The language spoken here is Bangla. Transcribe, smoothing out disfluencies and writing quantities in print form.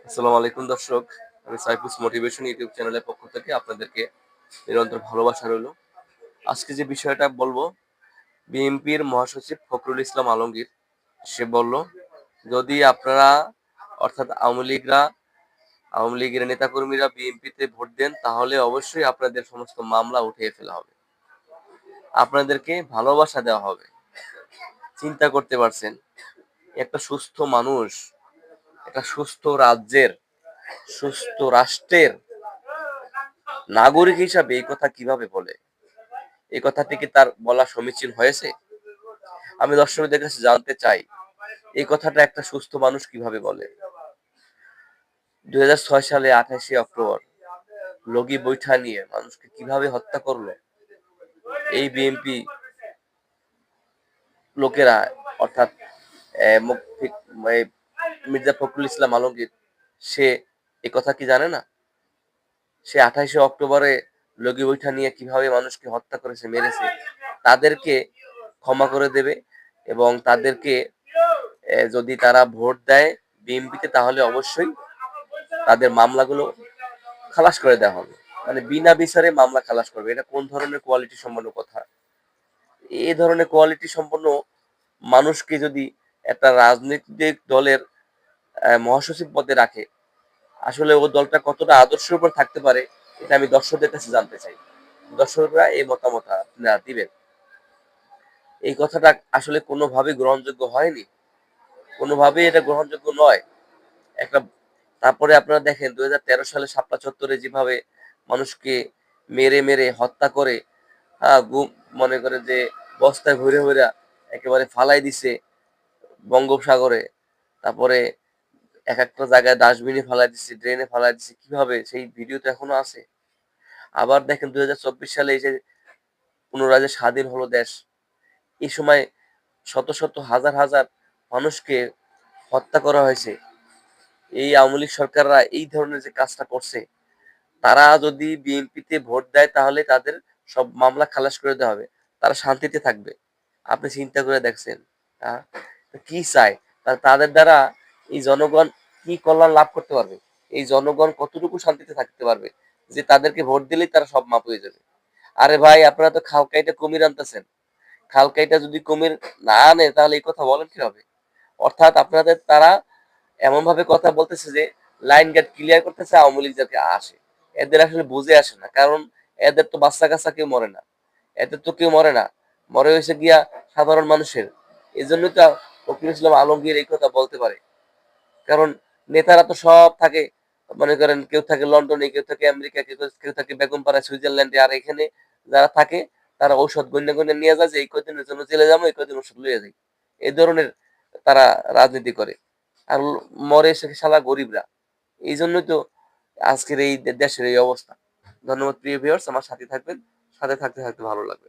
আসসালামু আলাইকুম দর্শক। আমি সাইফুস মোটিভেশন ইউটিউব চ্যানেলের পক্ষ থেকে আপনাদেরকে নিরন্তর ভালোবাসা রইলো। আজকে যে বিষয়টা বলবো, বিএনপির মহাসচিব ফখরুল ইসলাম আলমগীর সে বলল, যদি আপনারা অর্থাৎ আওয়ামী লীগের নেতাকর্মীরা বিএনপিতে ভোট দেন তাহলে অবশ্যই আপনাদের সমস্ত মামলা উঠিয়ে ফেলা হবে, আপনাদেরকে ভালোবাসা দেওয়া হবে। চিন্তা করতে পারছেন, একটা সুস্থ মানুষ, একটা সুস্থ রাজ্যের, সুস্থ রাষ্ট্রের নাগরিক হিসাবে এই কথা কিভাবে বলে? এই কথাটি কি তার বলা সমীচীন হয়েছে? আমি দর্শকদের কাছে জানতে চাই, এই কথাটা একটা সুস্থ মানুষ কিভাবে বলে? 2006 সালে 28শে অক্টোবর লগি বৈঠা নিয়ে মানুষকে কিভাবে হত্যা করলো এই বিএনপি লোকেরা, অর্থাৎ মির্জা ফখরুল ইসলাম আলমগীর, সে এই কথা কি জানে না? সে 28শে অক্টোবরে লগি বৈঠা নিয়ে কিভাবে মানুষকে হত্যা করেছে, মেরেছে, তাদেরকে ক্ষমা করে দেবে এবং তাদেরকে যদি তারা ভোট দেয় বিএনপিতে তাহলে অবশ্যই তাদের মামলাগুলো খালাস করে দেওয়া হবে। মানে বিনা বিচারে মামলা খালাস করবে। এটা কোন ধরনের কোয়ালিটি সম্পন্ন কথা? এই ধরনের কোয়ালিটি সম্পন্ন মানুষকে যদি একটা রাজনৈতিক দলের মহাসচিব পদে রাখে, আসলে ও দলটা কতটা আদর্শের উপর থাকতে পারে এটা আমি দর্শকদের কাছে জানতে চাই। দর্শকরা এই মতামত আপনারা দিবেন। এই কথাটা আসলে কোনোভাবেই গ্রহণযোগ্য হয়নি, কোনোভাবেই এটা গ্রহণযোগ্য নয়। একটা তারপরে আপনারা দেখেন 2013 সালে শাপলা চত্বরে যেভাবে মানুষকে মেরে মেরে হত্যা করে, গুম, মনে করেন যে বস্তায় ভরে ভরে একেবারে ফালাই দিছে বঙ্গোপসাগরে। তারপরে এক একটা জায়গায় ডাস্টবিনে ফালাই দিছে, ড্রেনে ফালাই দিছে, কিভাবে সেই ভিডিও তো এখনো আছে। আবার দেখেন 2024 সালে এই যে পুনরায় যে স্বাধীন হলো দেশ, এই সময় শত শত হাজার হাজার মানুষকে হত্যা করা হয়েছে। এই আওয়ামী লীগ সরকাররা এই ধরনের যে কাজটা করছে, তারা যদি বিএনপিতে ভোট দেয় তাহলে তাদের সব মামলা খালাস করে দেওয়া হবে, তারা শান্তিতে থাকবে। আপনি চিন্তা করে দেখছেন? আহ, কি চায়? তাদের দ্বারা এই জনগণ কি কল্যাণ লাভ করতে পারবে? এই জনগণ কতটুকু শান্তিতে থাকতে পারবে যে তাদেরকে ভোট দিলেই তারা সব মাপ হয়ে যাবে? আরে ভাই, আপনারা তো খাল কাইটা কুমির আনতেছেন। খাল কাইটা যদি কুমির না আনে তাহলে এই কথা বলেন কিভাবে? অর্থাৎ আপনাদের তারা এমন ভাবে কথা বলতেছে যে লাইন গেট ক্লিয়ার করতেছে আওয়ামী লীগ যাতে আসে। এদের আসলে বুঝে আসে না, কারণ এদের তো বাচ্চা কাচ্চা কেউ মরে না, এদের তো কেউ মরে না, মরে হয়েছে গিয়া সাধারণ মানুষের। এই জন্যই তো ফখরুল ইসলাম আলমগীর এই কথা বলতে পারে, কারণ নেতারা তো সব থাকে, মনে করেন কেউ থাকে লন্ডনে, কেউ থাকে আমেরিকা, কেউ থাকে বেগমপাড়া সুইজারল্যান্ডে, আর এখানে যারা থাকে তারা ঔষধ গণ্যে গণ্যে নিয়ে যায় যে এই কদিনের জন্য জেলে যাবো, এই কদিন ওষুধ লইয়া যাই। এই ধরনের তারা রাজনীতি করে। আর মরে সে শালা গরিবরা। এই জন্যই তো আজকের এই দেশের এই অবস্থা। ধন্যবাদ প্রিয় ভিউয়ার্স, আমার সাথে থাকবেন। সাথে থাকতে থাকতে ভালো লাগবে।